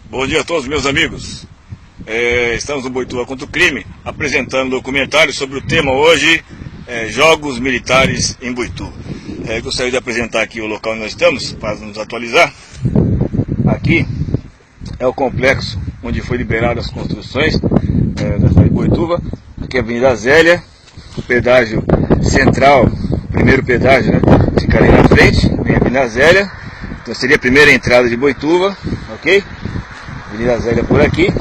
Bom dia a todos, meus amigos. Estamos no Boituva contra o Crime, apresentando um documentário sobre o tema hoje, Jogos Militares em Boituva. Gostaria de apresentar aqui o local onde nós estamos, para nos atualizar. Aqui é o complexo onde foi liberado as construções da cidade de Boituva. Aqui é a Avenida Zélia, o pedágio central, o primeiro pedágio, né, ficaria na frente, vem a Avenida Zélia. Então seria a primeira entrada de Boituva, ok? Avenida Zélia por aqui,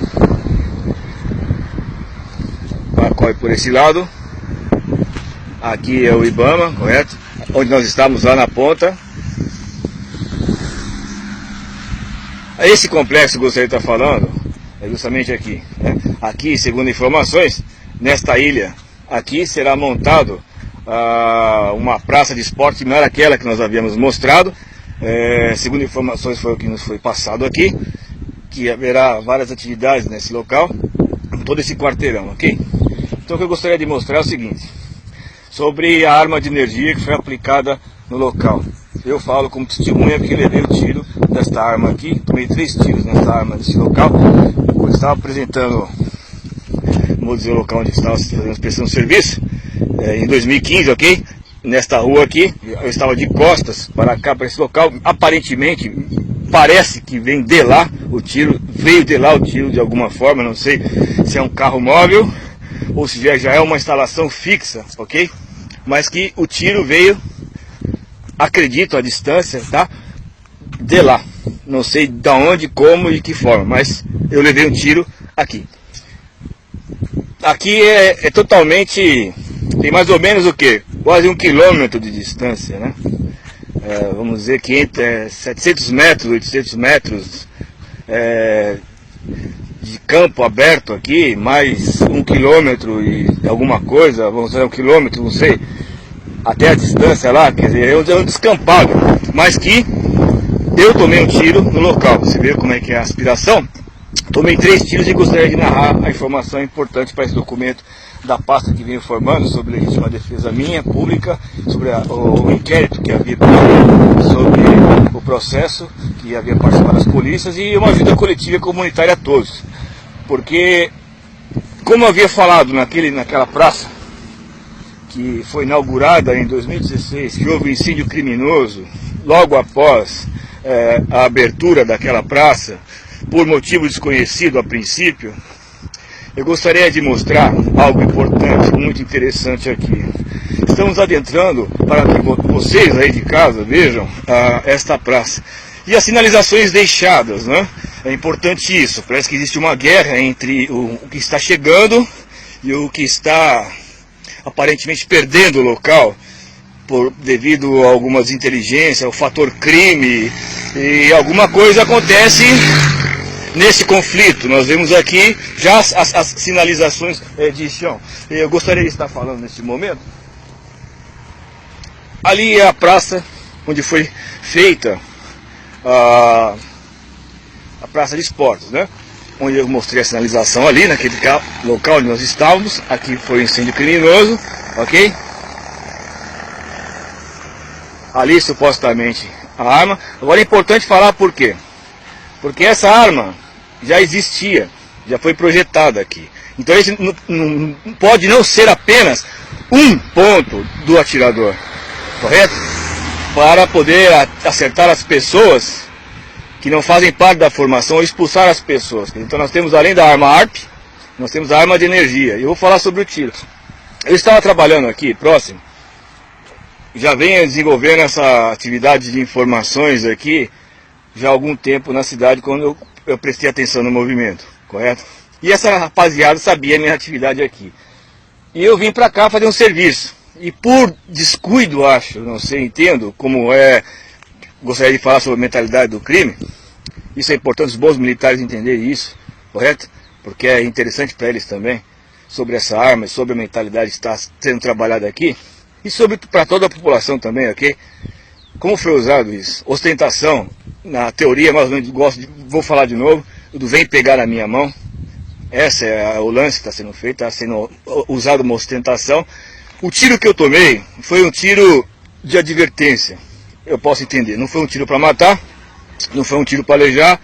corre por esse lado. Aqui é o Ibama, correto? Onde nós estamos lá na ponta. Esse complexo que eu gostaria de estar falando é justamente aqui, né? Aqui, segundo informações, nesta ilha aqui será montado uma praça de esporte, não era aquela que nós havíamos mostrado. Segundo informações, foi o que nos foi passado aqui, que haverá várias atividades nesse local, em todo esse quarteirão, ok? Então o que eu gostaria de mostrar é o seguinte, sobre a arma de energia que foi aplicada no local. Eu falo como testemunha porque levei o tiro desta arma aqui, tomei 3 tiros nessa arma nesse local, quando estava apresentando, vou dizer o local onde estava prestando serviço, em 2015, ok? Nesta rua aqui, eu estava de costas para cá, para esse local, aparentemente, parece que vem de lá o tiro, veio de lá o tiro de alguma forma, não sei se é um carro móvel ou se já é uma instalação fixa, ok? Mas que o tiro veio, acredito a distância, tá? De lá, não sei de onde, como e que forma, mas eu levei um tiro aqui. Aqui é totalmente, tem mais ou menos o que? Quase 1 quilômetro de distância, né? Vamos dizer que entre 700 metros, 800 metros de campo aberto aqui, mais 1 quilômetro e alguma coisa, vamos dizer 1 quilômetro, não sei, até a distância lá, quer dizer, é um descampado, mas que eu tomei um tiro no local. Você vê como é que é a aspiração? Tomei 3 tiros e gostaria de narrar a informação importante para esse documento da pasta que vem informando sobre a legítima defesa minha, pública, sobre o inquérito que havia, sobre o processo que havia participado das polícias e uma ajuda coletiva e comunitária a todos. Porque, como eu havia falado naquela praça, que foi inaugurada em 2016, que houve um incêndio criminoso logo após a abertura daquela praça, por motivo desconhecido a princípio, eu gostaria de mostrar algo importante, muito interessante aqui. Estamos adentrando para que vocês aí de casa vejam esta praça. E as sinalizações deixadas, né? É importante isso. Parece que existe uma guerra entre o que está chegando e o que está aparentemente perdendo o local, devido a algumas inteligências, ao fator crime, e alguma coisa acontece nesse conflito. Nós vemos aqui já as sinalizações de chão. Eu gostaria de estar falando nesse momento. Ali é a praça onde foi feita a praça de esportes, né? Onde eu mostrei a sinalização ali, naquele local onde nós estávamos. Aqui foi um incêndio criminoso, ok? Ali supostamente a arma. Agora é importante falar por quê? Porque essa arma já existia, já foi projetada aqui. Então esse não pode não ser apenas um ponto do atirador, correto? Para poder acertar as pessoas que não fazem parte da formação ou expulsar as pessoas. Então nós temos, além da arma ARP, nós temos a arma de energia. E eu vou falar sobre o tiro. Eu estava trabalhando aqui, próximo, já venho desenvolvendo essa atividade de informações aqui já há algum tempo na cidade, quando eu prestei atenção no movimento, correto? E essa rapaziada sabia a minha atividade aqui. E eu vim para cá fazer um serviço. E por descuido, acho, não sei, entendo como é, gostaria de falar sobre a mentalidade do crime. Isso é importante os bons militares entenderem isso, correto? Porque é interessante para eles também, sobre essa arma, sobre a mentalidade que está sendo trabalhada aqui. E sobre para toda a população também, ok? Como foi usado isso? Ostentação, na teoria, mais ou menos, vou falar de novo, do vem pegar na minha mão. Esse é o lance que está sendo feito, está sendo usado uma ostentação. O tiro que eu tomei foi um tiro de advertência, eu posso entender. Não foi um tiro para matar, não foi um tiro para alejar,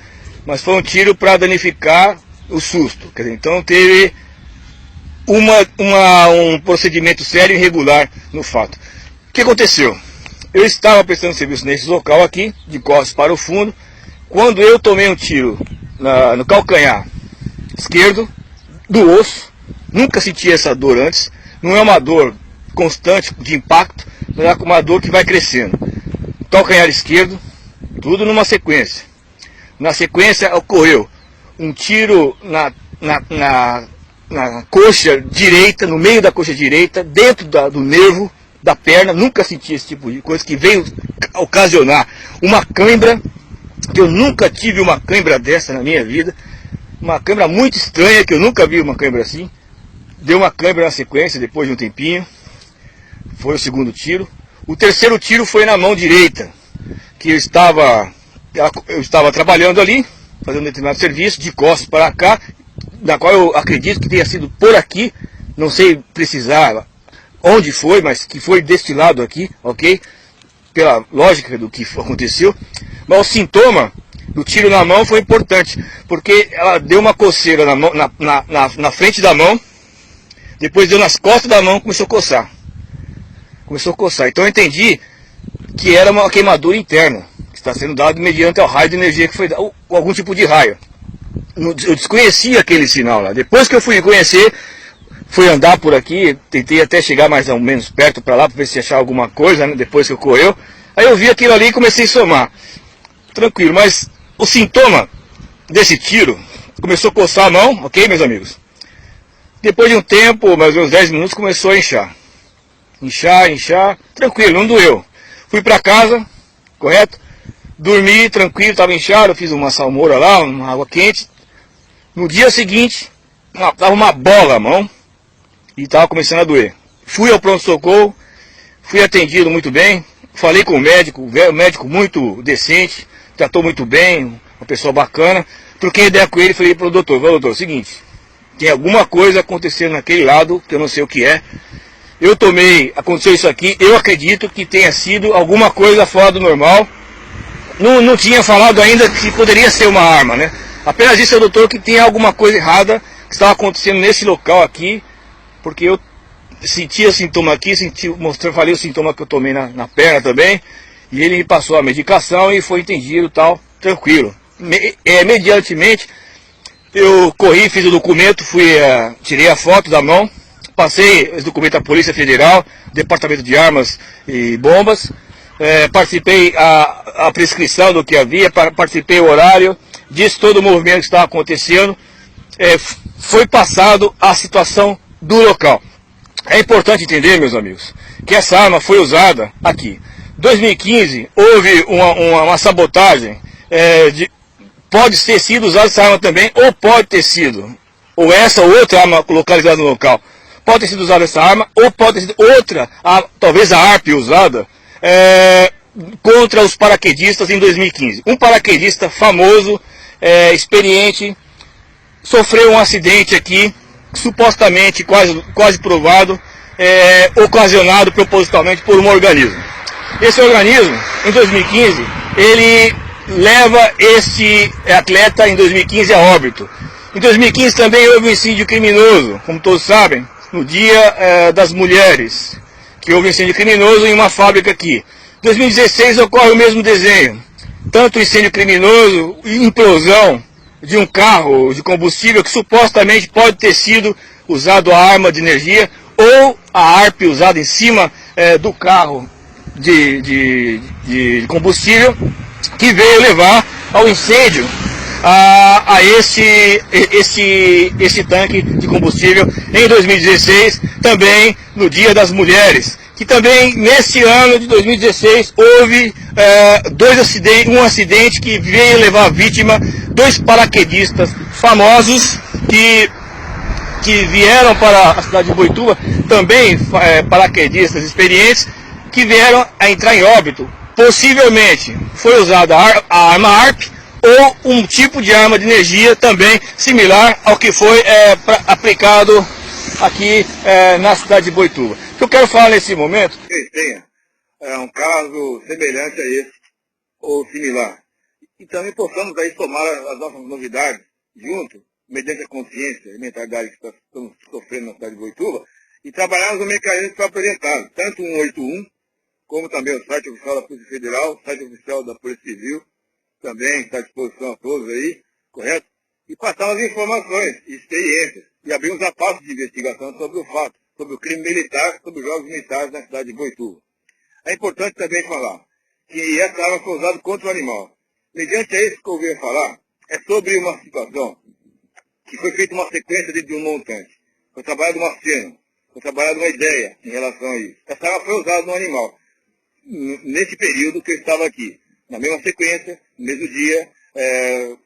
mas foi um tiro para danificar o susto. Quer dizer, então teve um procedimento sério e irregular no fato. O que aconteceu? Eu estava prestando serviço nesse local aqui, de costas para o fundo, quando eu tomei um tiro no calcanhar esquerdo, do osso. Nunca senti essa dor antes. Não é uma dor constante de impacto, mas é uma dor que vai crescendo. Calcanhar esquerdo, tudo numa sequência. Na sequência ocorreu um tiro na coxa direita, no meio da coxa direita, dentro do nervo da perna. Nunca senti esse tipo de coisa, que veio ocasionar uma cãibra, que eu nunca tive uma cãibra dessa na minha vida. Uma cãibra muito estranha, que eu nunca vi uma cãibra assim. Deu uma cãibra na sequência, depois de um tempinho. Foi o segundo tiro. O terceiro tiro foi na mão direita, que eu estava trabalhando ali, fazendo um determinado serviço, de costas para cá, da qual eu acredito que tenha sido por aqui, não sei precisar onde foi, mas que foi destilado aqui, ok? Pela lógica do que aconteceu. Mas o sintoma do tiro na mão foi importante, porque ela deu uma coceira na, mão, na frente da mão, depois deu nas costas da mão, começou a coçar. Então eu entendi que era uma queimadura interna, que está sendo dada mediante ao raio de energia que foi dado, ou algum tipo de raio. Eu desconhecia aquele sinal lá. Depois que eu fui conhecer, fui andar por aqui, tentei até chegar mais ou menos perto para lá, para ver se achar alguma coisa, né, depois que ocorreu. Aí eu vi aquilo ali e comecei a somar. Tranquilo, mas o sintoma desse tiro começou a coçar a mão, ok, meus amigos? Depois de um tempo, mais ou menos 10 minutos, começou a inchar. Inchar, tranquilo, não doeu. Fui para casa, correto? Dormi tranquilo, estava inchado, fiz uma salmoura lá, uma água quente. No dia seguinte, estava uma bola a mão e estava começando a doer. Fui ao pronto-socorro, fui atendido muito bem, falei com o médico muito decente, tratou muito bem, uma pessoa bacana. Troquei ideia com ele e falei para o doutor, seguinte, tem alguma coisa acontecendo naquele lado, que eu não sei o que é. Eu tomei, aconteceu isso aqui, eu acredito que tenha sido alguma coisa fora do normal. Não tinha falado ainda que poderia ser uma arma, né? Apenas disse ao doutor que tem alguma coisa errada que estava acontecendo nesse local aqui, porque eu sentia sintoma aqui, falei o sintoma que eu tomei na perna também, e ele me passou a medicação e foi entendido, tal, tranquilo. Mediantemente, eu corri, fiz o documento, tirei a foto da mão, passei esse documento à Polícia Federal, Departamento de Armas e Bombas, participei a prescrição do que havia, participei o horário, disse todo o movimento que estava acontecendo, foi passado a situação do local. É importante entender, meus amigos, que essa arma foi usada aqui. Em 2015 houve uma sabotagem, pode ter sido usada essa arma também, ou pode ter sido, ou essa ou outra arma localizada no local. Pode ter sido usada essa arma, ou pode ter sido outra, talvez a ARP usada, contra os paraquedistas em 2015. Um paraquedista famoso, experiente, sofreu um acidente aqui, supostamente quase provado, ocasionado propositalmente por um organismo. Esse organismo, em 2015, ele leva esse atleta em 2015 a óbito. Em 2015 também houve um incêndio criminoso, como todos sabem, no Dia das Mulheres, que houve um incêndio criminoso em uma fábrica aqui. Em 2016 ocorre o mesmo desenho, tanto incêndio criminoso e implosão de um carro de combustível que supostamente pode ter sido usado a arma de energia ou a ARP usada em cima do carro de combustível, que veio levar ao incêndio a esse tanque de combustível em 2016, também no Dia das Mulheres, que também nesse ano de 2016 houve um acidente que veio levar a vítima, 2 paraquedistas famosos que vieram para a cidade de Boituva, também paraquedistas experientes, que vieram a entrar em óbito. Possivelmente foi usada a arma ARP ou um tipo de arma de energia também similar ao que foi aplicado aqui na cidade de Boituva. O que eu quero falar nesse momento é um caso semelhante a esse, ou similar. que também possamos aí somar as nossas novidades junto, mediante a consciência e mentalidade que estamos sofrendo na cidade de Boituva, e trabalharmos no mecanismo que foi apresentado, tanto o 181, como também o site oficial da Polícia Federal, o site oficial da Polícia Civil, também está à disposição a todos aí, correto? E passar as informações, experiências, e abrimos a parte de investigação sobre o fato, sobre o crime militar, sobre os jogos militares na cidade de Boituva. É importante também falar que essa arma foi usada contra o animal. Mediante a isso que eu ouvi falar, é sobre uma situação que foi feita uma sequência dentro de um montante. Foi trabalhada uma cena, foi trabalhada uma ideia em relação a isso. Essa arma foi usada no animal, nesse período que eu estava aqui. Na mesma sequência, no mesmo dia,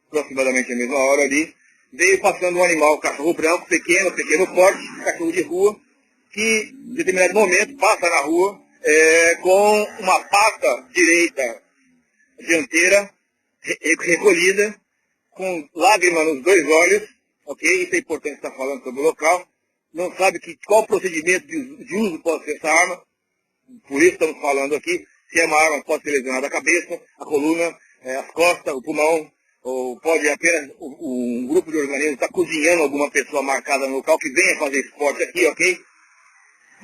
aproximadamente a mesma hora ali, veio passando um animal, um cachorro branco, pequeno porte, cachorro de rua, que em determinado momento passa na rua com uma pata direita dianteira recolhida, com lágrimas nos dois olhos, ok? Isso é importante estar falando sobre o local. Não sabe qual procedimento de uso pode ser essa arma, por isso estamos falando aqui, se é uma arma pode ser lesionada a cabeça, a coluna, as costas, o pulmão, ou pode apenas um grupo de organismos estar cozinhando alguma pessoa marcada no local que venha fazer esporte aqui, ok?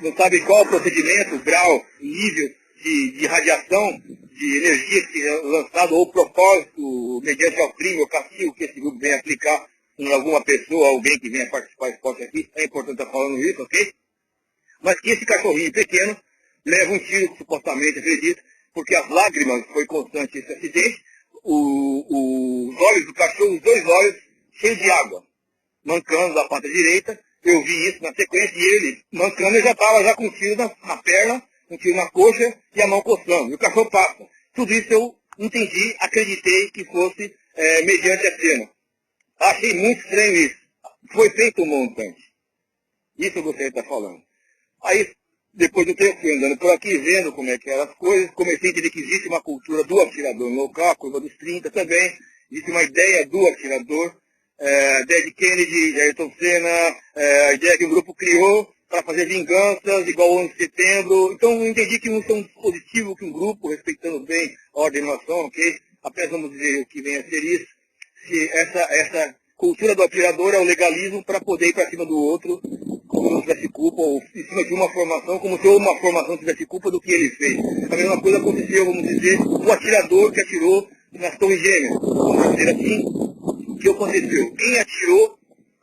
Não sabe qual o procedimento, grau, nível de radiação, de energia que é lançado ou propósito, mediante ao crime ou castigo que esse grupo vem aplicar em alguma pessoa, alguém que venha participar do esporte aqui. É importante estar falando isso, ok? Mas que esse cachorrinho pequeno leva um tiro, supostamente, acredito, porque as lágrimas foi constante esse acidente, os olhos do cachorro, os dois olhos cheios de água, mancando da pata direita. Eu vi isso na sequência e ele, mancando, já estava já com um tiro na perna, um tiro na coxa e a mão coçando. E o cachorro passa. Tudo isso eu entendi, acreditei que fosse mediante a cena. Achei muito estranho isso. Foi feito um montante. Isso eu gostaria de estar falando. Aí, depois do tempo, fui andando por aqui, vendo como é que eram as coisas, comecei a entender que existe uma cultura do atirador no local, a curva dos 30 também, existe uma ideia do atirador, a ideia de Kennedy, de Ayrton Senna, a ideia que o grupo criou para fazer vinganças, igual o 11 de setembro. Então, eu entendi que isso é um dispositivo, que um grupo, respeitando bem a ordenação, ok? Apenas vamos dizer o que vem a ser isso, se essa cultura do atirador é o legalismo para poder ir para cima do outro, como se não tivesse culpa, ou em cima de uma formação, como se uma formação tivesse culpa do que ele fez. A mesma coisa aconteceu, vamos dizer, o atirador que atirou nas Torres Gêmeas. Vamos dizer assim, o que aconteceu? Quem atirou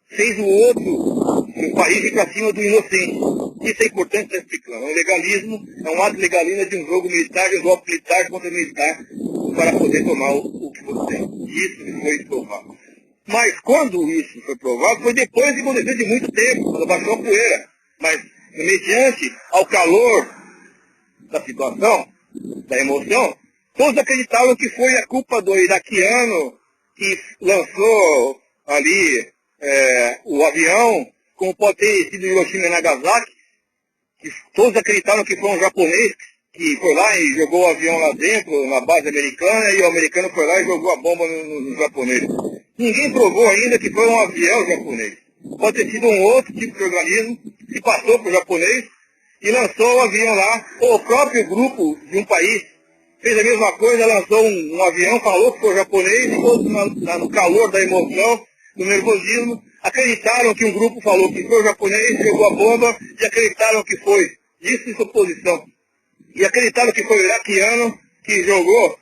fez o outro, no país, ir para cima do inocente. Isso é importante estar explicando. É um legalismo, é um ato legalista de um jogo militar, de um golpe militar contra militar, para poder tomar o que você tem. Isso foi provado. Mas quando isso foi provado, foi depois de muito tempo, quando baixou a poeira. Mas, mediante ao calor da situação, da emoção, todos acreditavam que foi a culpa do iraquiano que lançou ali o avião, como pode ter sido Hiroshima e Nagasaki, que todos acreditaram que foi um japonês que foi lá e jogou o avião lá dentro, na base americana, e o americano foi lá e jogou a bomba no japonês. Ninguém provou ainda que foi um avião japonês. Pode ter sido um outro tipo de organismo que passou para o japonês e lançou o avião lá, ou o próprio grupo de um país fez a mesma coisa, lançou um avião, falou que foi japonês, e todos no calor da emoção, do nervosismo, acreditaram que um grupo falou que foi japonês, jogou a bomba, e acreditaram que foi. Isso em suposição. E acreditaram que foi o iraquiano que jogou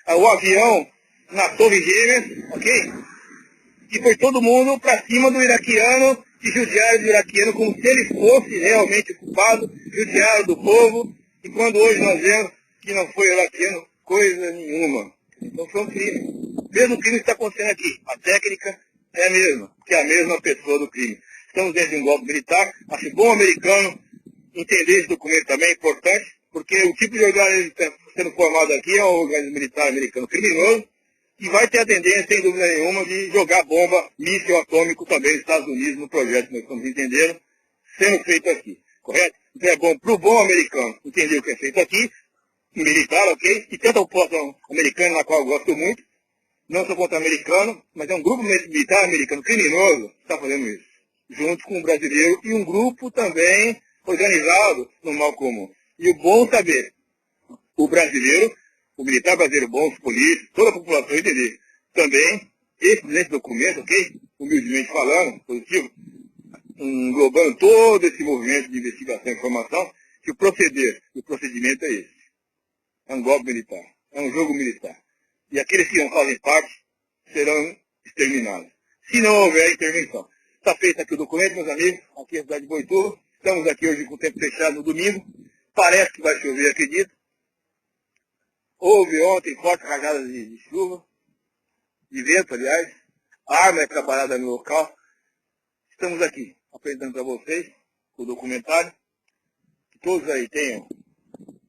o avião na Torre Gêmeas, ok? E foi todo mundo para cima do iraquiano, e judiaram do iraquiano como se ele fosse realmente culpado, judiaram do povo, e quando hoje nós vemos que não foi iraquiano coisa nenhuma. Então foi um crime. O mesmo crime que está acontecendo aqui. A técnica é a mesma, que é a mesma pessoa do crime. Estamos dentro de um golpe militar. Acho bom o americano entender esse documento também, é importante, porque o tipo de organismo que está sendo formado aqui é um organismo militar americano criminoso, e vai ter a tendência, sem dúvida nenhuma, de jogar bomba, míssil atômico também nos Estados Unidos, no projeto que nós estamos entendendo, sendo feito aqui. Correto? Então é bom para o bom americano entender o que é feito aqui, militar, ok? E tanto a população americana, na qual eu gosto muito, não sou contra americano, mas é um grupo militar americano criminoso que está fazendo isso, junto com o brasileiro e um grupo também organizado no mal comum. E o bom saber, o brasileiro o militar brasileiro bom, os polícias, toda a população entender. Também, nesse documento, ok? Humildemente falando, positivo, englobando todo esse movimento de investigação e informação, que o procedimento é esse. É um golpe militar, é um jogo militar. E aqueles que não fazem parte serão exterminados. Se não houver intervenção. Está feito aqui o documento, meus amigos, aqui na cidade de Boituva. Estamos aqui hoje com o tempo fechado no domingo. Parece que vai chover, acredito. Houve ontem fortes rajadas de chuva, de vento, aliás. A arma é trabalhada no local. Estamos aqui apresentando para vocês o documentário. Que todos aí tenham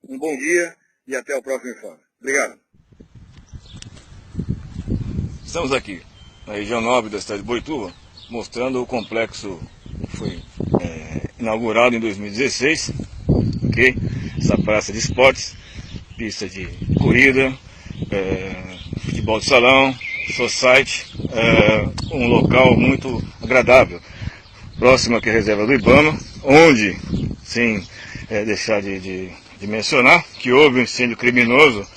um bom dia e até o próximo informe. Obrigado. Estamos aqui na região nobre da cidade de Boituva, mostrando o complexo que foi inaugurado em 2016, ok? Essa praça de esportes, pista de corrida, futebol de salão, society, um local muito agradável, próximo aqui à reserva do Ibama, onde, sem deixar de mencionar, que houve um incêndio criminoso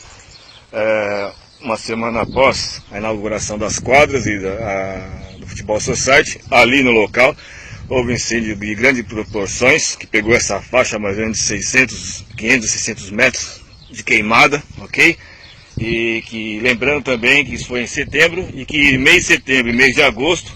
uma semana após a inauguração das quadras e do Futebol Society, ali no local, houve um incêndio de grandes proporções, que pegou essa faixa mais ou menos de 500 a 600 metros de queimada, ok? E que, lembrando também que isso foi em setembro, e que mês de setembro e mês de agosto,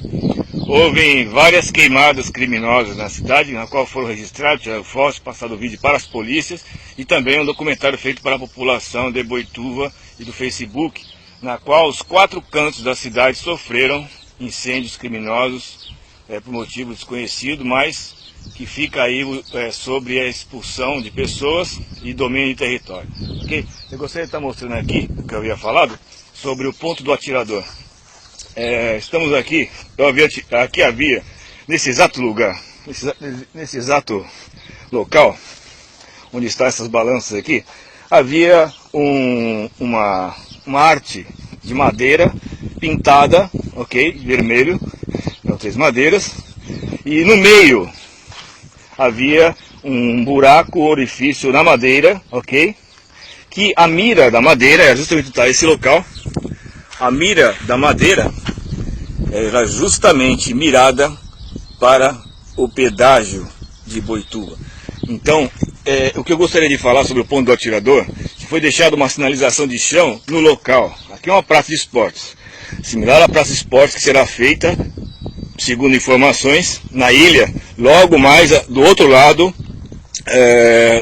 houve várias queimadas criminosas na cidade, na qual foram registrados, já fosse passado o vídeo para as polícias, e também um documentário feito para a população de Boituva e do Facebook, na qual os 4 cantos da cidade sofreram incêndios criminosos por motivo desconhecido, mas que fica aí sobre a expulsão de pessoas e domínio de território. Okay? Eu gostaria de estar mostrando aqui o que eu havia falado sobre o ponto do atirador. Estamos aqui, aqui havia, nesse exato lugar, nesse exato local, onde estão essas balanças aqui, havia uma arte de madeira pintada, ok, vermelho, com 3 madeiras, e no meio havia um buraco, orifício na madeira, ok, que a mira da madeira, é justamente esse local, a mira da madeira era justamente mirada para o pedágio de Boituva. Então, o que eu gostaria de falar sobre o ponto do atirador, que foi deixada uma sinalização de chão no local. Aqui é uma praça de esportes, similar à praça de esportes que será feita, segundo informações, na ilha, logo mais do outro lado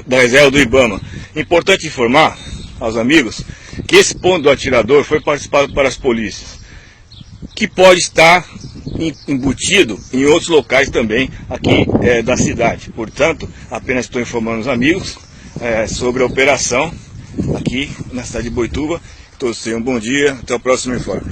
da reserva do Ibama. Importante informar aos amigos que esse ponto do atirador foi participado para as polícias, que pode estar embutido em outros locais também aqui da cidade. Portanto, apenas estou informando os amigos sobre a operação aqui na cidade de Boituva. Todos tenham um bom dia, até o próximo informe.